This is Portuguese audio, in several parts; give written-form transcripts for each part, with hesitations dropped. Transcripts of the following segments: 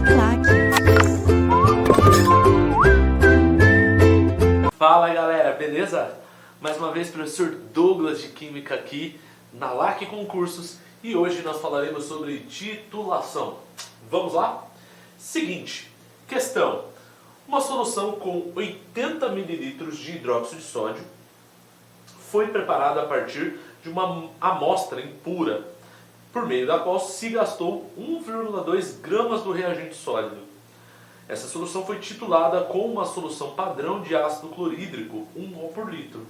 Uniclac. Fala galera, beleza? Mais uma vez, professor Douglas de Química aqui na LAC Concursos e hoje nós falaremos sobre titulação. Vamos lá? Seguinte, questão. Uma solução com 80 ml de hidróxido de sódio foi preparada a partir de uma amostra impura, por meio da qual se gastou 1,2 gramas do reagente sólido. Essa solução foi titulada com uma solução padrão de ácido clorídrico, 1 mol por litro.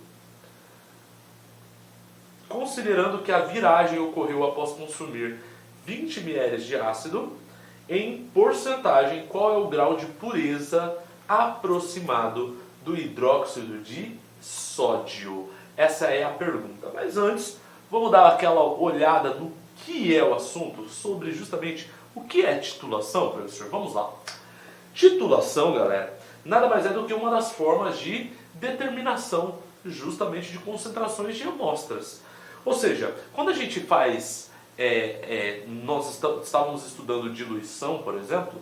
Considerando que a viragem ocorreu após consumir 20 ml de ácido, em porcentagem, qual é o grau de pureza aproximado do hidróxido de sódio? Essa é a pergunta. Mas antes, vamos dar aquela olhada no que é o assunto, sobre justamente o que é titulação, professor. Vamos lá. Titulação, galera, nada mais é do que uma das formas de determinação justamente de concentrações de amostras. Ou seja, quando a gente faz, nós estávamos estudando diluição, por exemplo,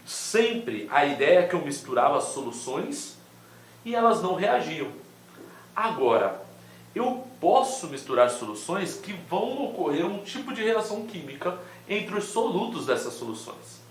sempre a ideia é que eu misturava soluções e elas não reagiam. Agora, eu posso misturar soluções que vão ocorrer um tipo de reação química entre os solutos dessas soluções.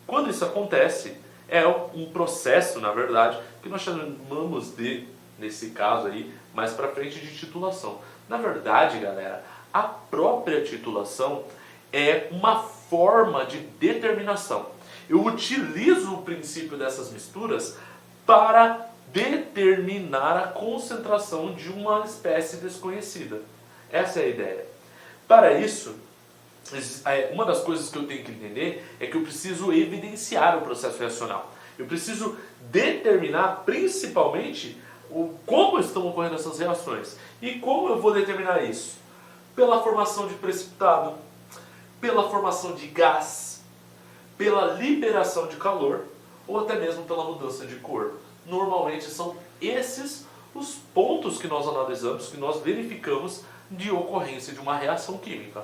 Quando isso acontece, é um processo, na verdade, que nós chamamos de, nesse caso aí, mais para frente, de titulação. Na verdade, galera, a própria titulação é uma forma de determinação. Eu utilizo o princípio dessas misturas para determinar a concentração de uma espécie desconhecida. Essa é a ideia. Para isso, uma das coisas que eu tenho que entender é que eu preciso evidenciar o processo reacional. Eu preciso determinar principalmente como estão ocorrendo essas reações. E como eu vou determinar isso? Pela formação de precipitado, pela formação de gás, pela liberação de calor ou até mesmo pela mudança de cor. Normalmente são esses os pontos que nós analisamos, que nós verificamos de ocorrência de uma reação química.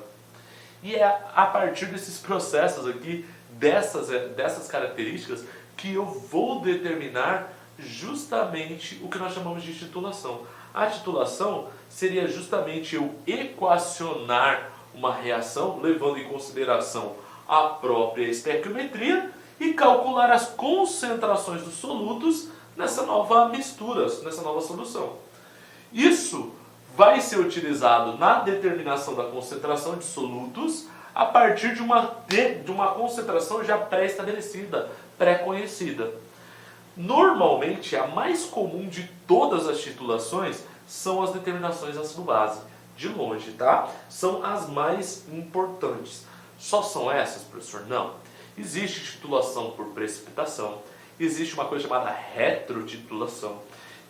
E é a partir desses processos aqui, dessas características, que eu vou determinar justamente o que nós chamamos de titulação. A titulação seria justamente eu equacionar uma reação, levando em consideração a própria estequiometria e calcular as concentrações dos solutos nessa nova mistura, nessa nova solução. Isso vai ser utilizado na determinação da concentração de solutos a partir de uma concentração já pré-estabelecida, pré-conhecida. Normalmente, a mais comum de todas as titulações são as determinações ácido-base. De longe, tá? São as mais importantes. Só são essas, professor? Não. Existe titulação por precipitação. Existe uma coisa chamada retrotitulação.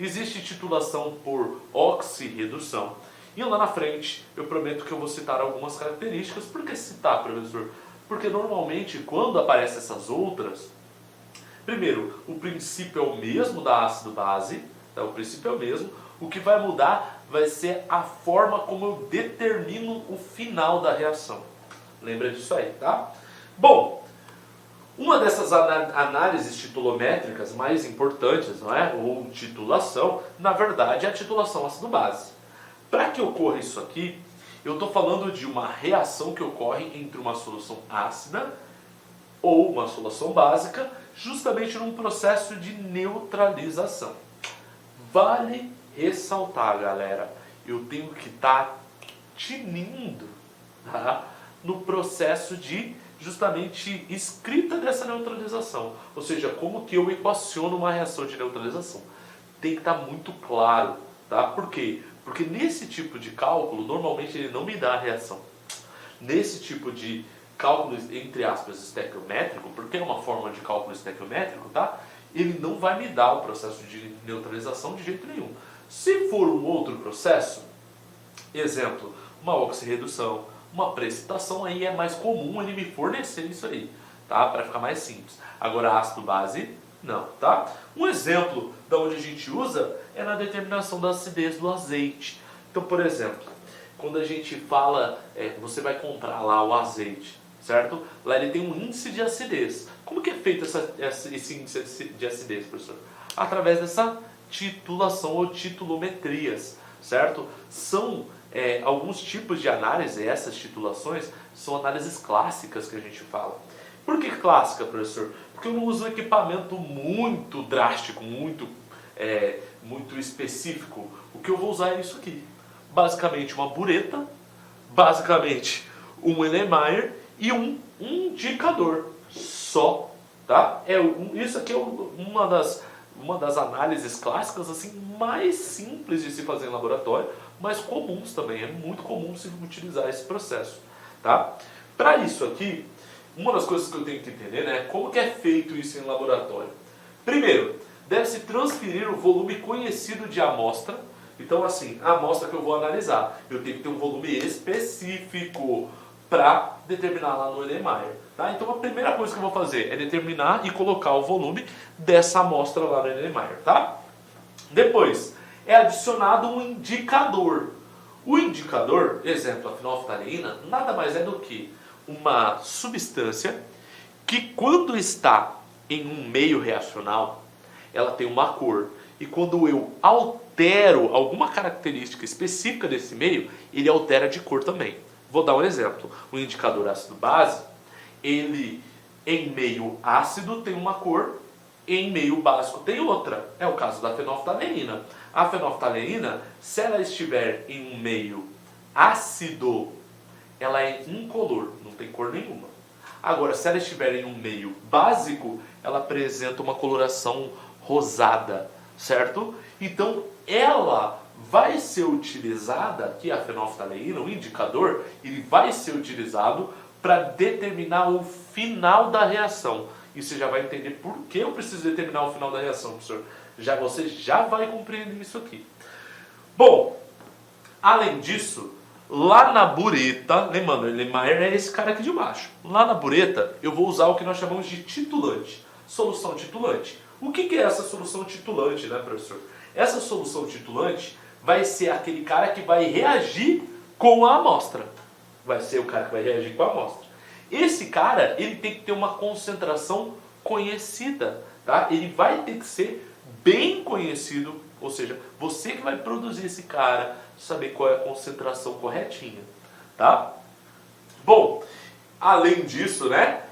Existe titulação por oxirredução. E lá na frente, eu prometo que eu vou citar algumas características. Por que citar, professor? Porque normalmente, quando aparecem essas outras, primeiro, o princípio é o mesmo da ácido-base, tá? O princípio é o mesmo. O que vai mudar vai ser a forma como eu determino o final da reação. Lembra disso aí, tá? Bom, uma dessas análises titulométricas mais importantes, não é? Ou titulação, na verdade é a titulação ácido-base. Para que ocorra isso aqui, eu estou falando de uma reação que ocorre entre uma solução ácida ou uma solução básica, justamente num processo de neutralização. Vale ressaltar, galera, eu tenho que estar tinindo, tá? No processo de justamente escrita dessa neutralização. Ou seja, como que eu equaciono uma reação de neutralização. Tem que estar muito claro, tá? Por quê? Porque nesse tipo de cálculo, normalmente ele não me dá a reação. Nesse tipo de cálculo, entre aspas, estequiométrico, porque é uma forma de cálculo estequiométrico, tá? Ele não vai me dar o processo de neutralização de jeito nenhum. Se for um outro processo, exemplo, uma oxirredução, uma precipitação, aí é mais comum ele me fornecer isso aí, tá? Para ficar mais simples. Agora, ácido-base, não, tá? Um exemplo da onde a gente usa é na determinação da acidez do azeite. Então, por exemplo, quando a gente fala, você vai comprar lá o azeite, certo? Lá ele tem um índice de acidez. Como que é feito esse índice de acidez, professor? Através dessa titulação ou titulometrias, certo? São alguns tipos de análise, essas titulações são análises clássicas que a gente fala. Por que clássica, professor? Porque eu não uso um equipamento muito drástico, muito específico. O que eu vou usar é isso aqui. Basicamente uma bureta, basicamente um Erlenmeyer e um indicador só, tá? Isso aqui é uma das análises clássicas assim mais simples de se fazer em laboratório, mas comuns também. É muito comum se utilizar esse processo, tá? Para isso aqui, uma das coisas que eu tenho que entender, né, como que é feito isso em laboratório. Primeiro, deve-se transferir o volume conhecido de amostra. Então, assim, a amostra que eu vou analisar, eu tenho que ter um volume específico para determinar lá no Erlenmeyer. Tá? Então, a primeira coisa que eu vou fazer é determinar e colocar o volume dessa amostra lá no Erlenmeyer. Tá? Depois, é adicionado um indicador. O indicador, exemplo, a fenolftaleína, nada mais é do que uma substância que, quando está em um meio reacional, ela tem uma cor. E quando eu altero alguma característica específica desse meio, ele altera de cor também. Vou dar um exemplo. O indicador ácido-base, ele em meio ácido tem uma cor, em meio básico tem outra. É o caso da fenolftaleína. A fenolftaleína, se ela estiver em um meio ácido, ela é incolor, não tem cor nenhuma. Agora, se ela estiver em um meio básico, ela apresenta uma coloração rosada, certo? Então, ela vai ser utilizada, aqui a fenolftaleína, o indicador, ele vai ser utilizado para determinar o final da reação. E você já vai entender por que eu preciso determinar o final da reação, professor. Você já vai compreender isso aqui. Bom, além disso, lá na bureta, lembrando, Erlenmeyer é esse cara aqui de baixo. Lá na bureta, eu vou usar o que nós chamamos de titulante, solução titulante. O que é essa solução titulante, né, professor? Essa solução titulante vai ser aquele cara que vai reagir com a amostra. Vai ser o cara que vai reagir com a amostra. Esse cara, ele tem que ter uma concentração conhecida, tá? Ele vai ter que ser bem conhecido, ou seja, você que vai produzir esse cara, saber qual é a concentração corretinha, tá? Bom, além disso, né,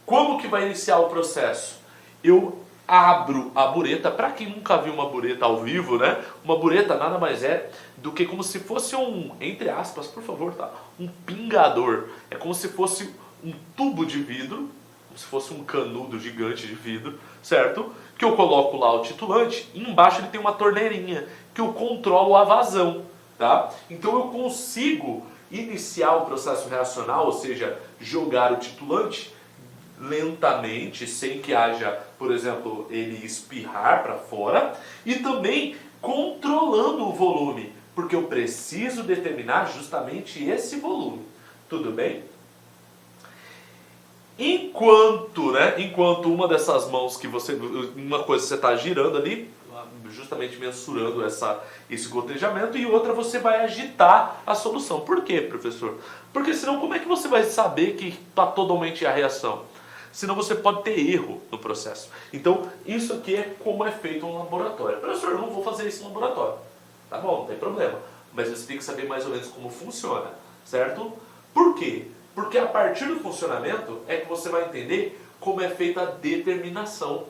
como que vai iniciar o processo? Eu abro a bureta. Para quem nunca viu uma bureta ao vivo, né, uma bureta nada mais é do que como se fosse um, entre aspas, por favor, tá, um pingador. É como se fosse um tubo de vidro, como se fosse um canudo gigante de vidro, certo? Que eu coloco lá o titulante e embaixo ele tem uma torneirinha que eu controlo a vazão, tá? Então eu consigo iniciar o processo reacional, ou seja, jogar o titulante lentamente, sem que haja, por exemplo, ele espirrar para fora, e também controlando o volume, porque eu preciso determinar justamente esse volume. Tudo bem? Enquanto uma dessas mãos que uma coisa você está girando ali, justamente mensurando esse gotejamento, e outra você vai agitar a solução. Por quê, professor? Porque senão como é que você vai saber que está totalmente a reação? Senão você pode ter erro no processo. Então, isso aqui é como é feito um laboratório. Professor, eu não vou fazer isso no laboratório. Tá bom, não tem problema. Mas você tem que saber mais ou menos como funciona, certo? Por quê? Porque a partir do funcionamento é que você vai entender como é feita a determinação,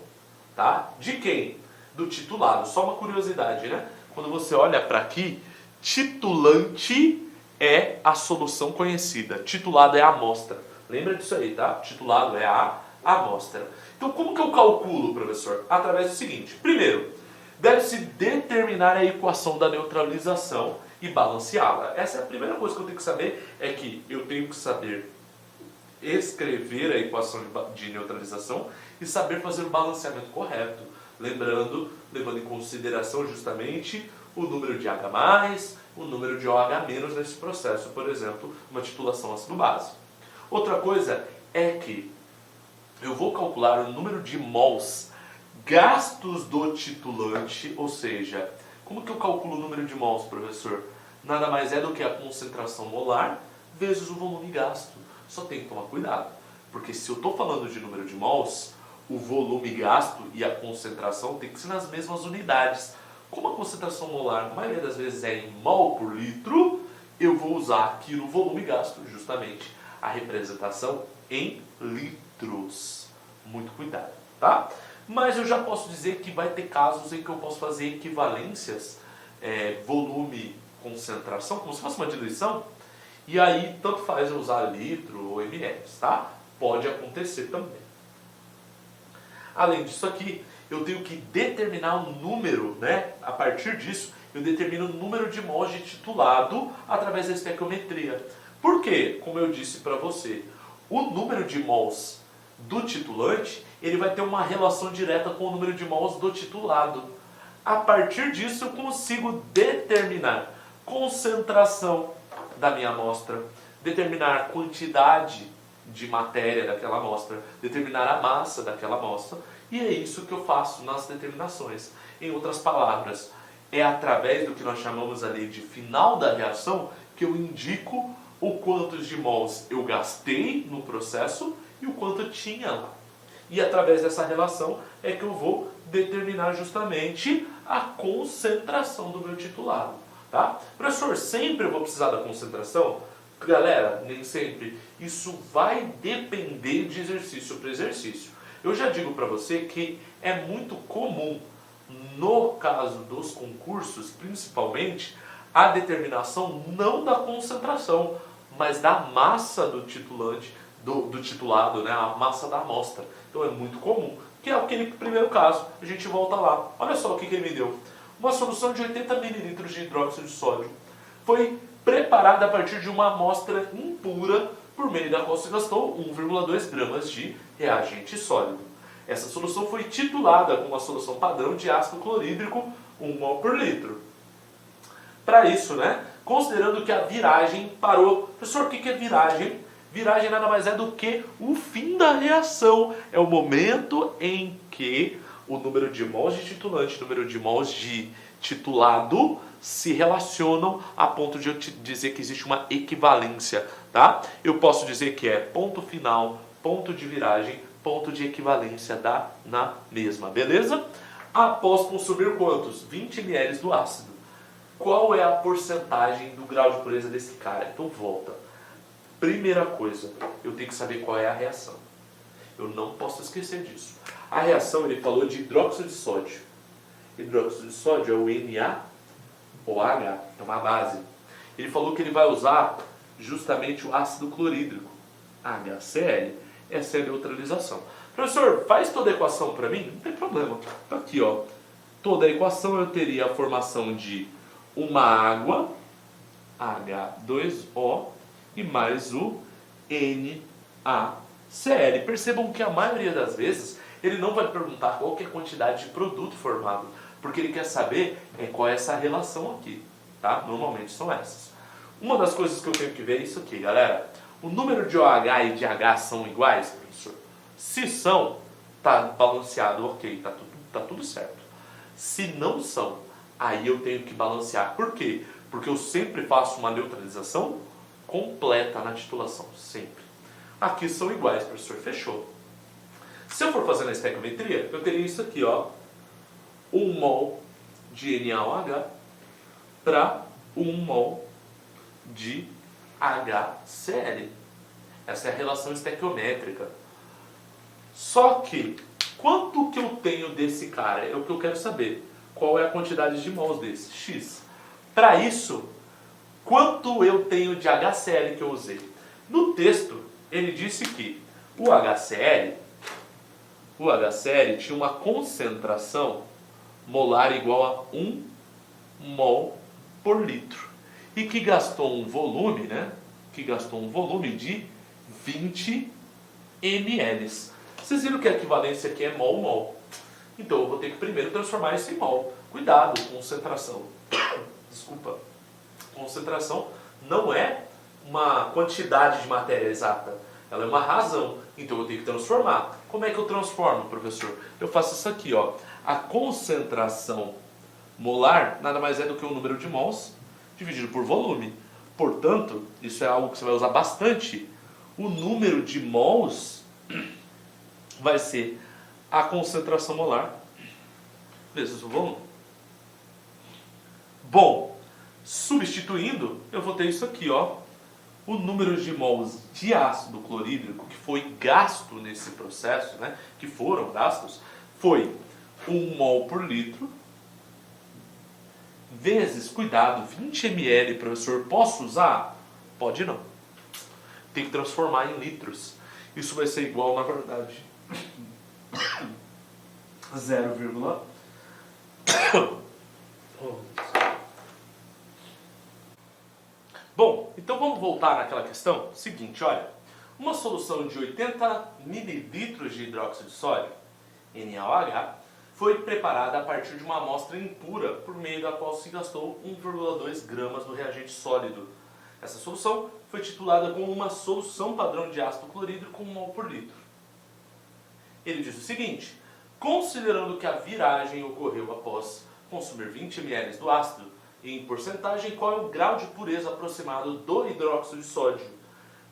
tá? De quem? Do titulado. Só uma curiosidade, né? Quando você olha para aqui, titulante é a solução conhecida. Titulado é a amostra. Lembra disso aí, tá? Titulado é a amostra. Então, como que eu calculo, professor? Através do seguinte. Primeiro, deve-se determinar a equação da neutralização e balanceá-la. Essa é a primeira coisa que eu tenho que saber, é que eu tenho que saber escrever a equação de neutralização e saber fazer o balanceamento correto. Levando em consideração justamente o número de H+, o número de OH- nesse processo, por exemplo, uma titulação ácido-base. Outra coisa é que eu vou calcular o número de mols gastos do titulante, ou seja, como que eu calculo o número de mols, professor? Nada mais é do que a concentração molar vezes o volume gasto. Só tem que tomar cuidado. Porque se eu estou falando de número de mols, o volume gasto e a concentração tem que ser nas mesmas unidades. Como a concentração molar, a maioria das vezes é em mol por litro, eu vou usar aqui no volume gasto justamente a representação em litros. Muito cuidado, tá? Mas eu já posso dizer que vai ter casos em que eu posso fazer equivalências, volume, concentração, como se fosse uma diluição, e aí tanto faz eu usar litro ou ml, tá? Pode acontecer também. Além disso aqui, eu tenho que determinar um número, né? A partir disso, eu determino o número de mols de titulado através da estequiometria. Por quê? Como eu disse para você, o número de mols do titulante, ele vai ter uma relação direta com o número de mols do titulado. A partir disso, eu consigo determinar concentração da minha amostra, determinar a quantidade de matéria daquela amostra, determinar a massa daquela amostra, e é isso que eu faço nas determinações. Em outras palavras, é através do que nós chamamos ali de final da reação que eu indico o quantos de mols eu gastei no processo e o quanto eu tinha lá. E através dessa relação é que eu vou determinar justamente a concentração do meu titulado. Tá? Professor, sempre eu vou precisar da concentração? Galera, nem sempre. Isso vai depender de exercício para exercício. Eu já digo para você que é muito comum, no caso dos concursos, principalmente, a determinação não da concentração, mas da massa do titulante, do titulado, né? A massa da amostra. Então é muito comum, que é aquele primeiro caso. A gente volta lá. Olha só o que ele me deu. Uma solução de 80 ml de hidróxido de sódio foi preparada a partir de uma amostra impura, por meio da qual se gastou 1,2 gramas de reagente sólido. Essa solução foi titulada com uma solução padrão de ácido clorídrico 1 mol por litro. Para isso, né, considerando que a viragem parou. Professor, o que é viragem? Viragem nada mais é do que o fim da reação. É o momento em que o número de mols de titulante e o número de mols de titulado se relacionam a ponto de eu te dizer que existe uma equivalência, tá? Eu posso dizer que é ponto final, ponto de viragem, ponto de equivalência na mesma, beleza? Após consumir quantos? 20 ml do ácido. Qual é a porcentagem do grau de pureza desse cara? Então volta. Primeira coisa, eu tenho que saber qual é a reação. Eu não posso esquecer disso. A reação, ele falou de hidróxido de sódio. Hidróxido de sódio é o NaOH, é uma base. Ele falou que ele vai usar justamente o ácido clorídrico, HCl. Essa é a neutralização. Professor, faz toda a equação para mim? Não tem problema. Tá aqui, ó. Toda a equação eu teria a formação de uma água, H2O, e mais o NaCl. Percebam que a maioria das vezes ele não vai perguntar qual que é a quantidade de produto formado, porque ele quer saber qual é essa relação aqui, tá? Normalmente são essas. Uma das coisas que eu tenho que ver é isso aqui, galera. O número de OH e de H são iguais, professor? Se são, tá balanceado, ok, tá tudo certo. Se não são, aí eu tenho que balancear. Por quê? Porque eu sempre faço uma neutralização completa na titulação, sempre. Aqui são iguais, professor, fechou. Se eu for fazer na estequiometria, eu teria isso aqui, ó. 1 mol de NaOH para 1 mol de HCl. Essa é a relação estequiométrica. Só que, quanto que eu tenho desse cara? É o que eu quero saber. Qual é a quantidade de mols desse? X. Para isso, quanto eu tenho de HCl que eu usei? No texto, ele disse que o HCl tinha uma concentração molar igual a 1 mol por litro. E que gastou um volume, né? Que gastou um volume de 20 ml. Vocês viram que a equivalência aqui é mol-mol. Então eu vou ter que primeiro transformar isso em mol. Cuidado, concentração. Desculpa. Concentração não é uma quantidade de matéria exata. Ela é uma razão. Então eu tenho que transformar. Como é que eu transformo, professor? Eu faço isso aqui, ó. A concentração molar nada mais é do que o número de mols dividido por volume. Portanto, isso é algo que você vai usar bastante. O número de mols vai ser a concentração molar vezes o volume. Bom, substituindo, eu vou ter isso aqui, ó. O número de mols de ácido clorídrico que foi gasto nesse processo, né, que foram gastos, foi 1 mol por litro, vezes, cuidado, 20 ml, professor, posso usar? Pode não. Tem que transformar em litros. Isso vai ser igual, na verdade, 0, Bom, então vamos voltar naquela questão seguinte, olha. Uma solução de 80 ml de hidróxido de sódio, NaOH, foi preparada a partir de uma amostra impura, por meio da qual se gastou 1,2 gramas do reagente sólido. Essa solução foi titulada como uma solução padrão de ácido clorídrico com 1 mol por litro. Ele diz o seguinte: considerando que a viragem ocorreu após consumir 20 ml do ácido, em porcentagem, qual é o grau de pureza aproximado do hidróxido de sódio?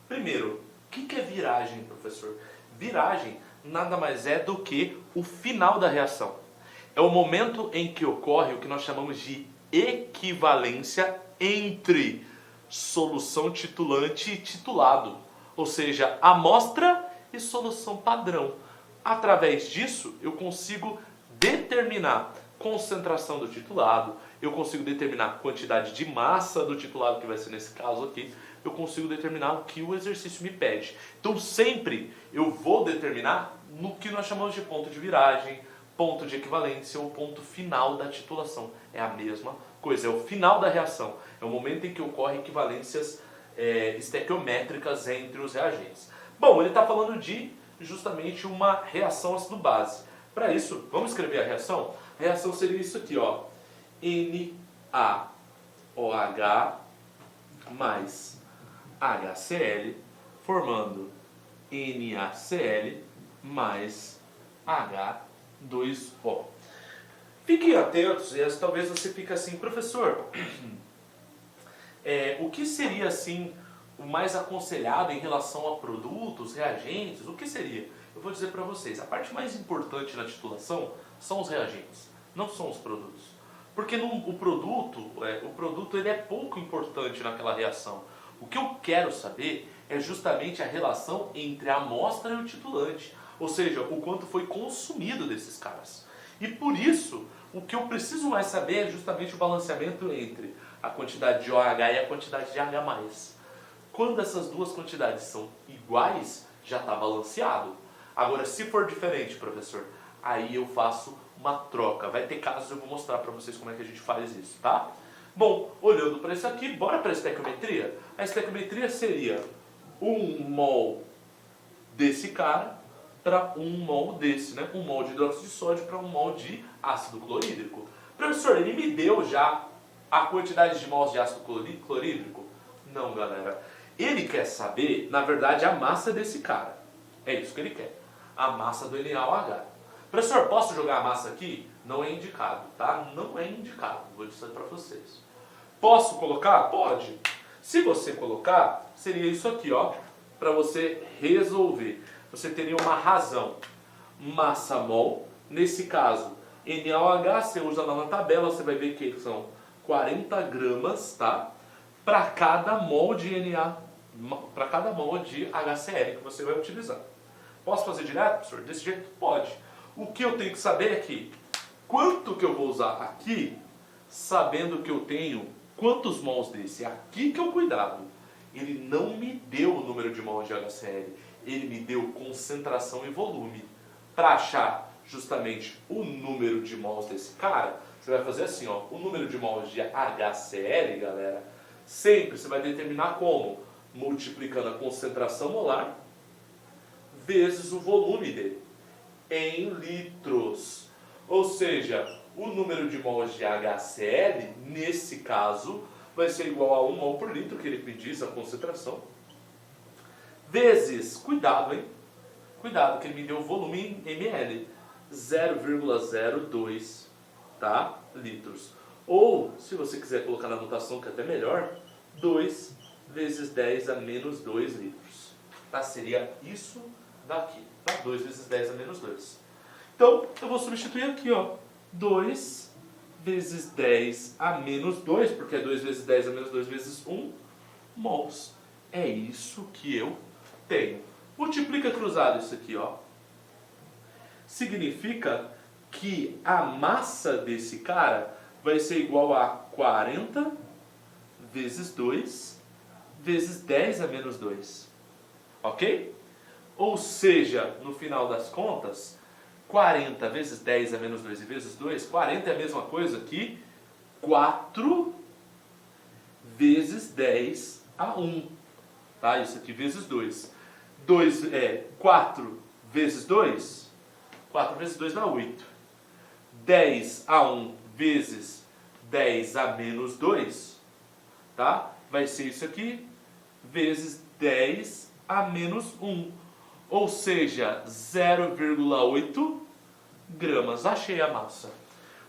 Primeiro, o que é viragem, professor? Viragem nada mais é do que o final da reação. É o momento em que ocorre o que nós chamamos de equivalência entre solução titulante e titulado, ou seja, amostra e solução padrão. Através disso, eu consigo determinar concentração do titulado, eu consigo determinar a quantidade de massa do titulado, que vai ser nesse caso aqui, eu consigo determinar o que o exercício me pede. Então sempre eu vou determinar no que nós chamamos de ponto de viragem, ponto de equivalência ou ponto final da titulação. É a mesma coisa, é o final da reação, é o momento em que ocorrem equivalências estequiométricas entre os reagentes. Bom, ele está falando de justamente uma reação ácido-base. Para isso, vamos escrever a reação? A reação seria isso aqui, ó. NaOH mais HCl, formando NaCl mais H2O. Fiquem atentos, e talvez você fique assim, professor, o que seria assim o mais aconselhado em relação a produtos, reagentes? O que seria? Eu vou dizer para vocês, a parte mais importante na titulação são os reagentes, não são os produtos. Porque o produto ele é pouco importante naquela reação. O que eu quero saber é justamente a relação entre a amostra e o titulante. Ou seja, o quanto foi consumido desses caras. E por isso, o que eu preciso mais saber é justamente o balanceamento entre a quantidade de OH e a quantidade de H+. Quando essas duas quantidades são iguais, já está balanceado. Agora, se for diferente, professor, aí eu faço uma troca. Vai ter casos, eu vou mostrar para vocês como é que a gente faz isso, tá? Bom, olhando para isso aqui, bora para a estequiometria? A estequiometria seria 1 mol desse cara para 1 mol desse, né? 1 mol de hidróxido de sódio para 1 mol de ácido clorídrico. Professor, ele me deu já a quantidade de mols de ácido clorídrico? Não, galera. Ele quer saber, na verdade, a massa desse cara. É isso que ele quer. A massa do NaOH. Professor, posso jogar a massa aqui? Não é indicado, tá? Não é indicado, vou dizer para vocês. Posso colocar? Pode. Se você colocar, seria isso aqui, ó, para você resolver. Você teria uma razão. Massa mol, nesse caso, NaOH, você usa lá na tabela, você vai ver que são 40 gramas, tá? Para cada mol de para cada mol de HCl que você vai utilizar. Posso fazer direto, professor? Desse jeito? Pode. O que eu tenho que saber é que quanto que eu vou usar aqui, sabendo que eu tenho quantos mols desse. É aqui que é o cuidado. Ele não me deu o número de mols de HCl, ele me deu concentração e volume. Para achar justamente o número de mols desse cara, você vai fazer assim, ó, o número de mols de HCl, galera, sempre você vai determinar como? Multiplicando a concentração molar vezes o volume dele, em litros. Ou seja, o número de mols de HCl, nesse caso, vai ser igual a 1 mol por litro, que ele me diz a concentração, vezes, cuidado, hein? Cuidado, que ele me deu o volume em ml, 0,02, tá? Litros. Ou, se você quiser colocar na notação, que é até melhor, 2 vezes 10 a menos 2 litros. Tá? Seria isso daqui. Tá? 2 vezes 10 a menos 2. Então, eu vou substituir aqui, ó. 2 vezes 10 a menos 2, porque é 2 vezes 10 a menos 2 vezes 1 mols. É isso que eu tenho. Multiplica cruzado isso aqui, ó. Significa que a massa desse cara vai ser igual a 40 vezes 2 vezes 10 a menos 2. Ok? Ou seja, no final das contas, 40 vezes 10 a menos 2 e vezes 2, 40 é a mesma coisa que 4 vezes 10 a 1. Tá? Isso aqui vezes 2. 4 vezes 2, 4 vezes 2 dá 8. 10 a 1 vezes 10 a menos 2, tá? Vai ser isso aqui, vezes 10 a menos 1. Ou seja, 0,8 gramas. Achei a massa.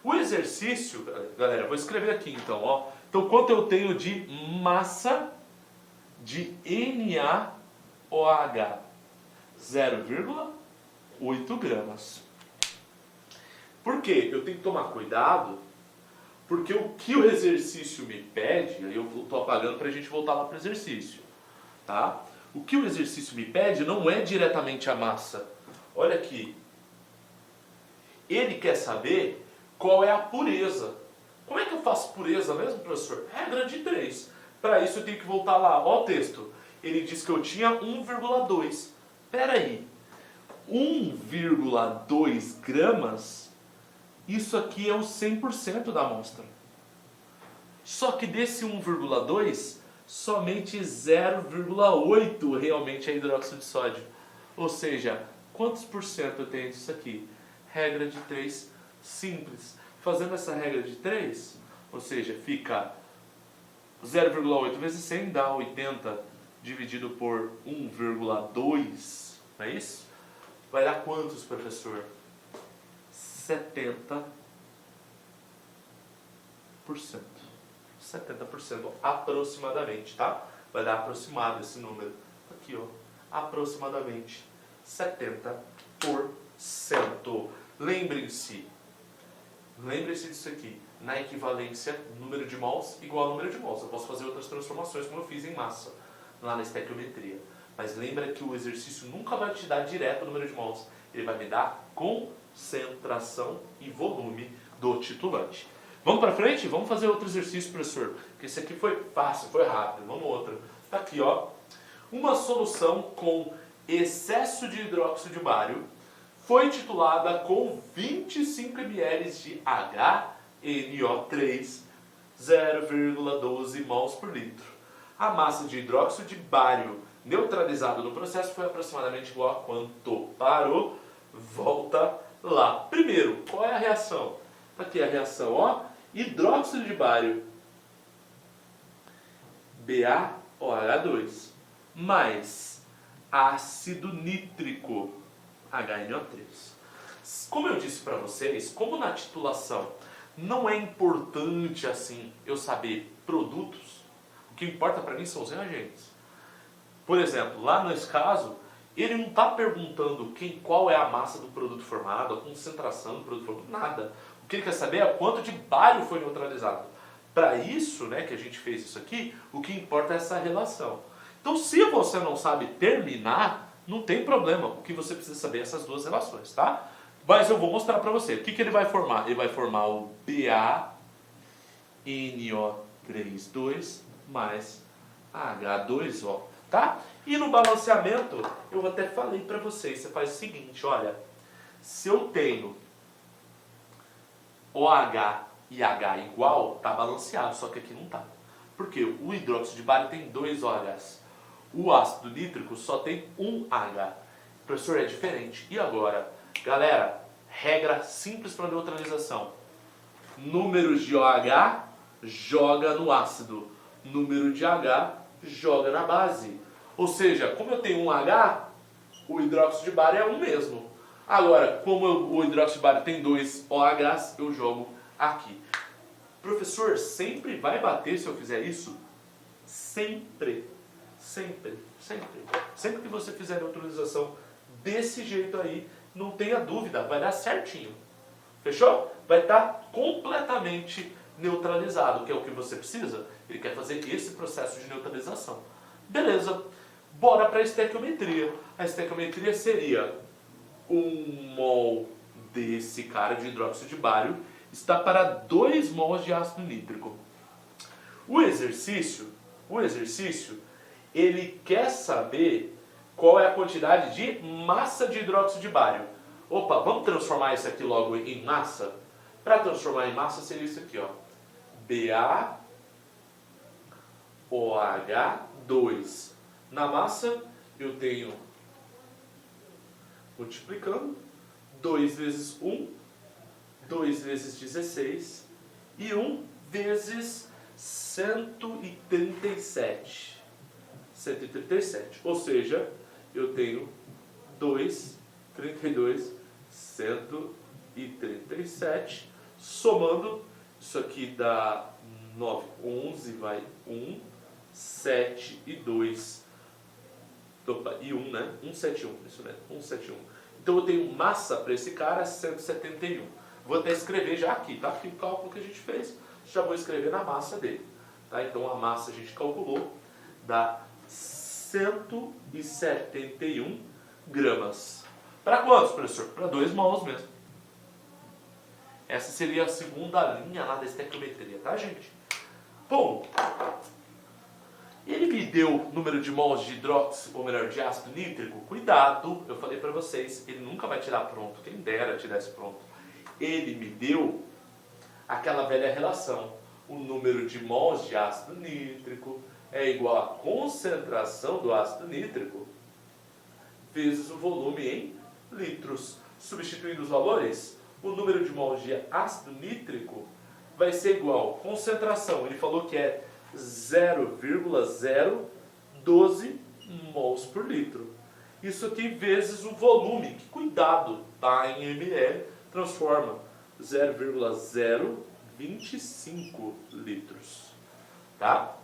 O exercício, galera, vou escrever aqui então, ó. Então, quanto eu tenho de massa de NaOH? 0,8 gramas. Por quê? Eu tenho que tomar cuidado, porque o que o exercício me pede, aí eu estou apagando para a gente voltar lá para o exercício, tá? O que o exercício me pede não é diretamente a massa. Olha aqui. Ele quer saber qual é a pureza. Como é que eu faço pureza mesmo, professor? Regra de 3. Para isso eu tenho que voltar lá. Olha o texto. Ele diz que eu tinha 1,2. Espera aí. 1,2 gramas, isso aqui é o 100% da amostra. Só que desse 1,2, somente 0,8 realmente é hidróxido de sódio. Ou seja, quantos por cento eu tenho disso aqui? Regra de 3 simples. Fazendo essa regra de 3, ou seja, fica 0,8 vezes 100 dá 80 dividido por 1,2, não é isso? Vai dar quantos, professor? 70%. 70% aproximadamente, tá? Vai dar aproximado esse número. Aqui, ó. Aproximadamente 70%. Lembrem-se disso aqui. Na equivalência, número de mols igual a número de mols. Eu posso fazer outras transformações como eu fiz em massa, lá na estequiometria. Mas lembra que o exercício nunca vai te dar direto o número de mols. Ele vai me dar concentração e volume do titulante. Vamos para frente? Vamos fazer outro exercício, professor. Porque esse aqui foi fácil, foi rápido. Vamos outro. Tá aqui, ó. Uma solução com excesso de hidróxido de bário foi titulada com 25 ml de HNO3, 0,12 mols por litro. A massa de hidróxido de bário neutralizado no processo foi aproximadamente igual a quanto? Parou, volta lá. Primeiro, qual é a reação? Aqui a reação, ó, hidróxido de bário, BaOH2, mais ácido nítrico, HNO3. Como eu disse para vocês, como na titulação não é importante assim eu saber produtos, o que importa para mim são os reagentes. Por exemplo, lá nesse caso, ele não está perguntando qual é a massa do produto formado, a concentração do produto formado, nada. O que ele quer saber é o quanto de bário foi neutralizado. Para isso, né, que a gente fez isso aqui, o que importa é essa relação. Então, se você não sabe terminar, não tem problema. O que você precisa saber é essas duas relações, tá? Mas eu vou mostrar para você. O que ele vai formar? Ele vai formar o BaNO3,2 mais H2O. Tá? E no balanceamento, eu até falei para vocês, você faz o seguinte, olha, se eu tenho OH e H igual, tá balanceado, só que aqui não tá. Por quê? O hidróxido de bário tem 2 OHs, o ácido nítrico só tem um H. Professor, é diferente. E agora? Galera, regra simples para neutralização. Número de OH joga no ácido, número de H joga na base. Ou seja, como eu tenho um H, o hidróxido de bário é um mesmo. Agora, como o hidróxido de bário tem 2 OHs, eu jogo aqui. Professor, sempre vai bater se eu fizer isso? Sempre. Sempre. Sempre. Sempre que você fizer neutralização desse jeito aí, não tenha dúvida, vai dar certinho. Fechou? Vai estar completamente neutralizado, que é o que você precisa. Ele quer fazer esse processo de neutralização. Beleza. Bora para a estequiometria. A estequiometria seria 1 mol desse cara de hidróxido de bário está para 2 mols de ácido nítrico. O exercício, ele quer saber qual é a quantidade de massa de hidróxido de bário. Opa, vamos transformar isso aqui logo em massa? Para transformar em massa seria isso aqui, ó. BaOH2. Na massa eu tenho, multiplicando, 2 vezes 1, 2 vezes 16 e 1 vezes 137. 137. Ou seja, eu tenho 2, 32, 137. Somando, isso aqui dá 9, 11, vai 1, 7 e 2. Opa, e 1, né? 171, isso mesmo, 171. Então eu tenho massa para esse cara 171. Vou até escrever já aqui, tá? Aqui o cálculo que a gente fez, já vou escrever na massa dele. Tá? Então a massa a gente calculou, dá 171 gramas. Para quantos, professor? Para 2 mols mesmo. Essa seria a segunda linha lá da estequiometria, tá, gente? Bom, ele me deu o número de mols de hidróxido, ou melhor, de ácido nítrico. Cuidado, eu falei para vocês, ele nunca vai tirar pronto, quem dera tirasse pronto. Ele me deu aquela velha relação. O número de mols de ácido nítrico é igual à concentração do ácido nítrico vezes o volume em litros. Substituindo os valores, o número de mols de ácido nítrico vai ser igual à concentração. Ele falou que é 0,012 mols por litro. Isso aqui vezes o volume, que cuidado, tá? Em ml, transforma 0,025 litros. Tá?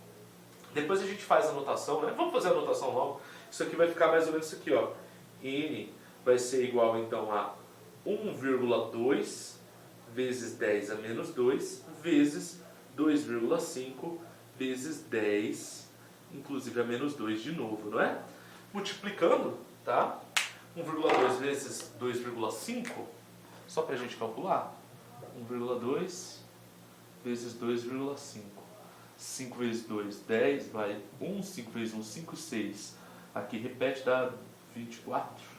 Depois a gente faz a anotação, né? Vamos fazer a anotação logo. Isso aqui vai ficar mais ou menos isso aqui, ó. N vai ser igual então a 1,2 vezes 10 a menos 2 vezes 2,5 vezes 10, inclusive a menos 2 de novo, não é? Multiplicando, tá? 1,2 vezes 2,5, só para a gente calcular. 1,2 vezes 2,5. 5 vezes 2, 10, vai 1, 5 vezes 1, 5, 6. Aqui repete, dá 24.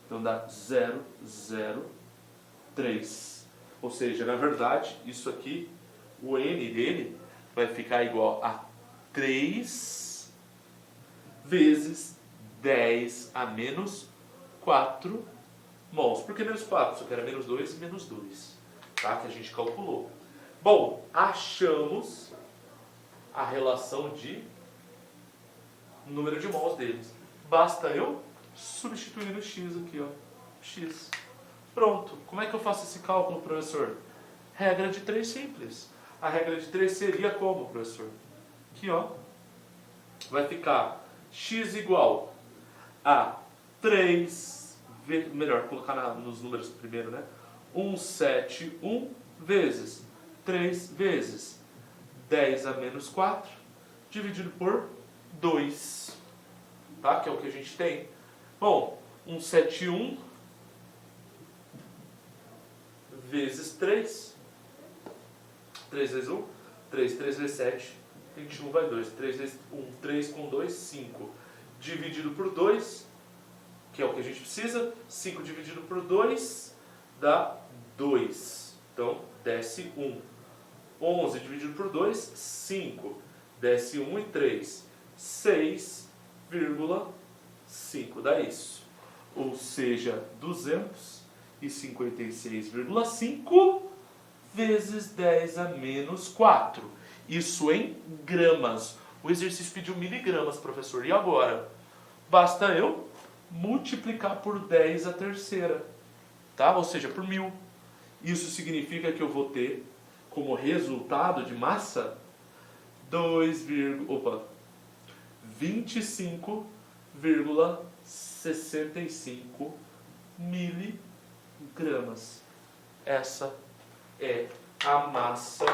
Então dá 0,03. Ou seja, na verdade, isso aqui, o N dele vai ficar igual a 3 vezes 10 a menos 4 mols. Por que menos 4? Isso aqui era menos 2 e menos 2. Tá? Que a gente calculou. Bom, achamos a relação de número de mols deles. Basta eu substituir o x aqui, ó. X. Pronto. Como é que eu faço esse cálculo, professor? Regra de 3 simples. A regra de 3 seria como, professor? Aqui, ó. Vai ficar x igual a 3, melhor, colocar nos números primeiro, né? 171 vezes 3 vezes 10 a menos 4, dividido por 2. Tá? Que é o que a gente tem. Bom, 171 vezes 3. 3 vezes 1, 3, 3 vezes 7, 21 vai 2. 3 vezes 1, 3 com 2, 5. Dividido por 2, que é o que a gente precisa. 5 dividido por 2 dá 2. Então, desce 1. 11 dividido por 2, 5. Desce 1 e 3. 6,5 dá isso. Ou seja, 256,5 vezes 10 a menos 4. Isso em gramas. O exercício pediu miligramas, professor. E agora? Basta eu multiplicar por 10 a terceira. Tá? Ou seja, por 1000. Isso significa que eu vou ter como resultado de massa 25,6 65 miligramas. Essa é a massa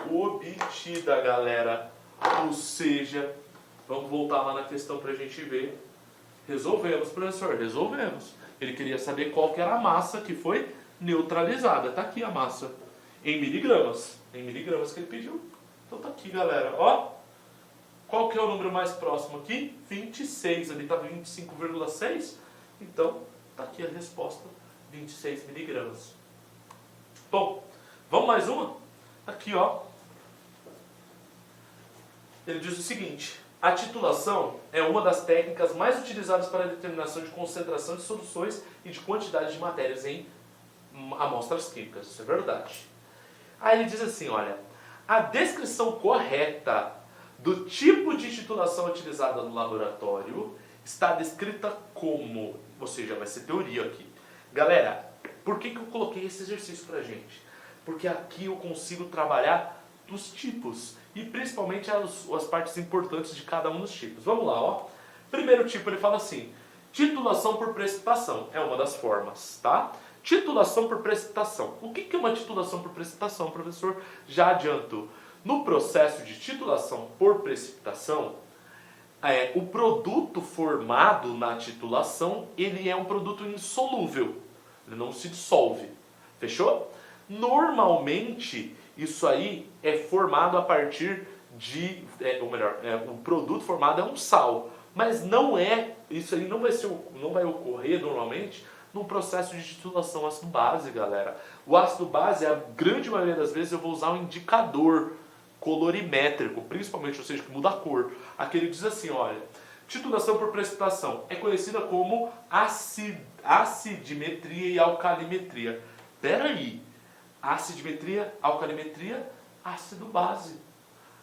obtida, galera. Ou seja, vamos voltar lá na questão para a gente ver. Resolvemos, professor, resolvemos. Ele queria saber qual que era a massa que foi neutralizada. Está aqui a massa, em miligramas. Em miligramas que ele pediu. Então tá aqui, galera. Ó, qual que é o número mais próximo aqui? 26. Ali está 25,6. Então, tá aqui a resposta, 26 miligramas. Bom, vamos mais uma? Aqui, ó. Ele diz o seguinte: a titulação é uma das técnicas mais utilizadas para a determinação de concentração de soluções e de quantidade de matérias em amostras químicas. Isso é verdade. Aí ele diz assim, olha, a descrição correta do tipo de titulação utilizada no laboratório está descrita como, ou seja, vai ser teoria aqui. Galera, por que eu coloquei esse exercício pra gente? Porque aqui eu consigo trabalhar dos tipos e principalmente as partes importantes de cada um dos tipos. Vamos lá, ó. Primeiro tipo, ele fala assim: titulação por precipitação é uma das formas, tá? Titulação por precipitação. O que é uma titulação por precipitação, professor? Já adianto. No processo de titulação por precipitação, o produto formado na titulação, ele é um produto insolúvel. Ele não se dissolve. Fechou? Normalmente, isso aí é formado a partir de... o produto formado é um sal. Mas não é... Isso aí não vai ocorrer normalmente num processo de titulação ácido-base, galera. O ácido-base, a grande maioria das vezes, eu vou usar um indicador colorimétrico, principalmente, ou seja, que muda a cor. Aqui ele diz assim, olha, titulação por precipitação é conhecida como acidimetria e alcalimetria. Peraí, acidimetria, alcalimetria, ácido-base.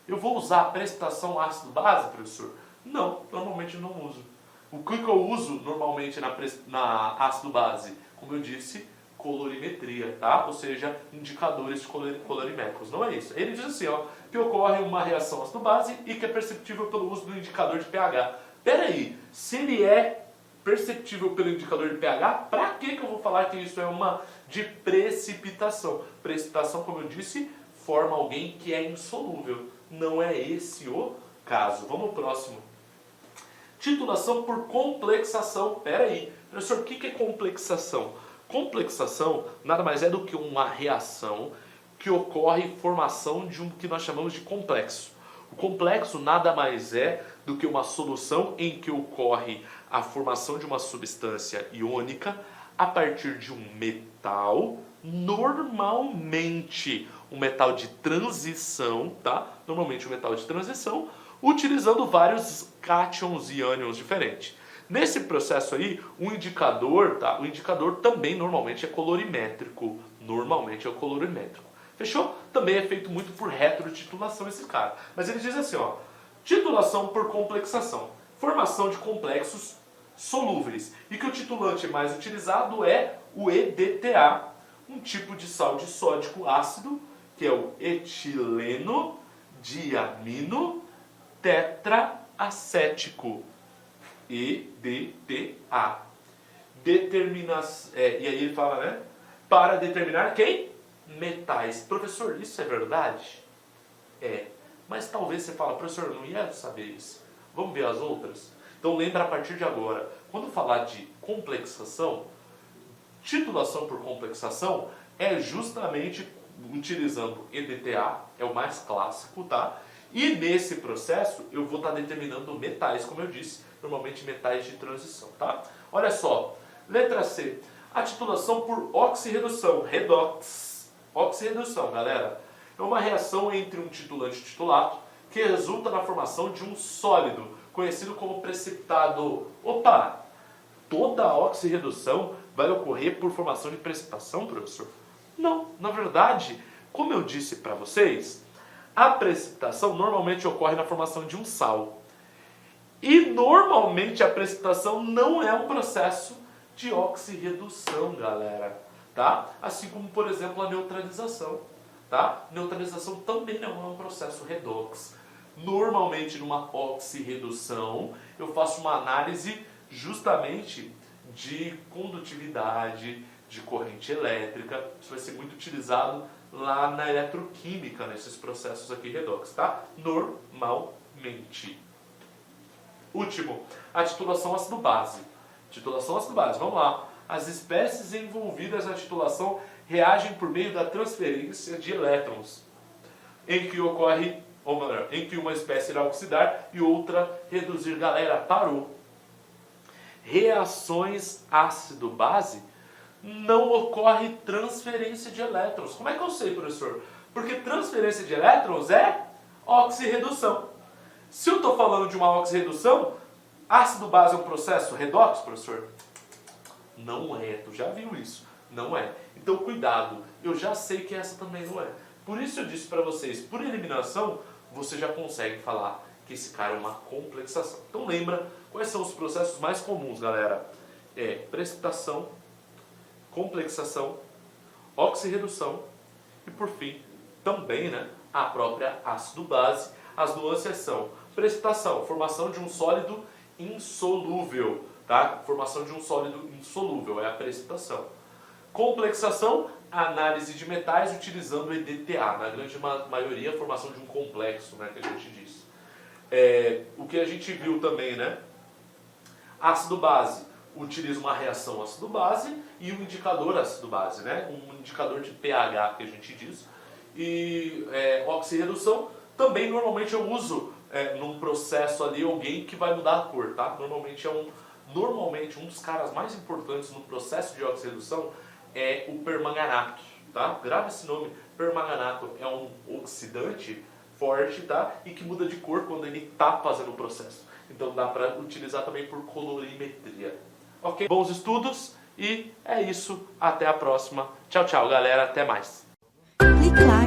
Eu vou usar a precipitação ácido-base, professor? Não, normalmente eu não uso. O que eu uso normalmente na ácido-base? Como eu disse, colorimetria, tá? Ou seja, indicadores colorimétricos. Não é isso. Ele diz assim, ó, que ocorre uma reação ácido-base e que é perceptível pelo uso do indicador de pH. Peraí, se ele é perceptível pelo indicador de pH, para que eu vou falar que isso é uma de precipitação? Precipitação, como eu disse, forma alguém que é insolúvel. Não é esse o caso. Vamos ao próximo. Titulação por complexação. Peraí, professor, o que é complexação? Complexação nada mais é do que uma reação que ocorre formação de um que nós chamamos de complexo. O complexo nada mais é do que uma solução em que ocorre a formação de uma substância iônica a partir de um metal, normalmente um metal de transição, tá? Normalmente um metal de transição, utilizando vários cátions e ânions diferentes. Nesse processo aí, o indicador, tá? O indicador também normalmente é colorimétrico. Normalmente é o colorimétrico. Fechou? Também é feito muito por retrotitulação esse cara. Mas ele diz assim, ó, titulação por complexação. Formação de complexos solúveis. E que o titulante mais utilizado é o EDTA, um tipo de sal disódico ácido, que é o etileno diamino tetraacético. EDTA. E aí ele fala, né? Para determinar quem? Metais. Professor, isso é verdade? É. Mas talvez você fala, professor, eu não ia saber isso. Vamos ver as outras? Então lembra a partir de agora, quando falar de complexação, titulação por complexação é justamente utilizando EDTA, é o mais clássico, tá? E nesse processo eu vou estar determinando metais, como eu disse, normalmente metais de transição, tá? Olha só, letra C, a titulação por oxirredução, redox. Oxirredução, galera, é uma reação entre um titulante e titulato que resulta na formação de um sólido, conhecido como precipitado. Opa, toda a oxirredução vai ocorrer por formação de precipitação, professor? Não, na verdade, como eu disse para vocês, a precipitação normalmente ocorre na formação de um sal. E normalmente a precipitação não é um processo de oxirredução, galera, tá? Assim como, por exemplo, a neutralização, tá? Neutralização também não é um processo redox. Normalmente numa oxirredução eu faço uma análise justamente de condutividade, de corrente elétrica. Isso vai ser muito utilizado lá na eletroquímica, nesses processos aqui redox, tá? Normalmente. Último, a titulação ácido-base. Titulação ácido-base, vamos lá. As espécies envolvidas na titulação reagem por meio da transferência de elétrons, em que ocorre, ou melhor, em que uma espécie irá oxidar e outra reduzir. Galera, parou. Reações ácido-base não ocorre transferência de elétrons. Como é que eu sei, professor? Porque transferência de elétrons é oxirredução. Se eu estou falando de uma oxirredução, ácido-base é um processo redox, professor? Não é, tu já viu isso. Não é. Então cuidado, eu já sei que essa também não é. Por isso eu disse para vocês, por eliminação, você já consegue falar que esse cara é uma complexação. Então lembra quais são os processos mais comuns, galera? É precipitação, complexação, oxirredução e por fim, também, né, a própria ácido-base. As nuances são precipitação, formação de um sólido insolúvel, tá? Formação de um sólido insolúvel é a precipitação. Complexação, análise de metais utilizando EDTA, na grande maioria a formação de um complexo, né, que a gente diz. O que a gente viu também, né? Ácido-base, utiliza uma reação ácido-base e um indicador ácido-base, né? Um indicador de pH que a gente diz. E oxirredução, também normalmente eu uso num processo ali alguém que vai mudar a cor, tá? Normalmente um dos caras mais importantes no processo de oxirredução é o permanganato, tá? Grava esse nome, permanganato é um oxidante forte, tá? E que muda de cor quando ele está fazendo o processo. Então dá para utilizar também por colorimetria. Ok? Bons estudos e é isso. Até a próxima. Tchau, tchau, galera. Até mais. Clique lá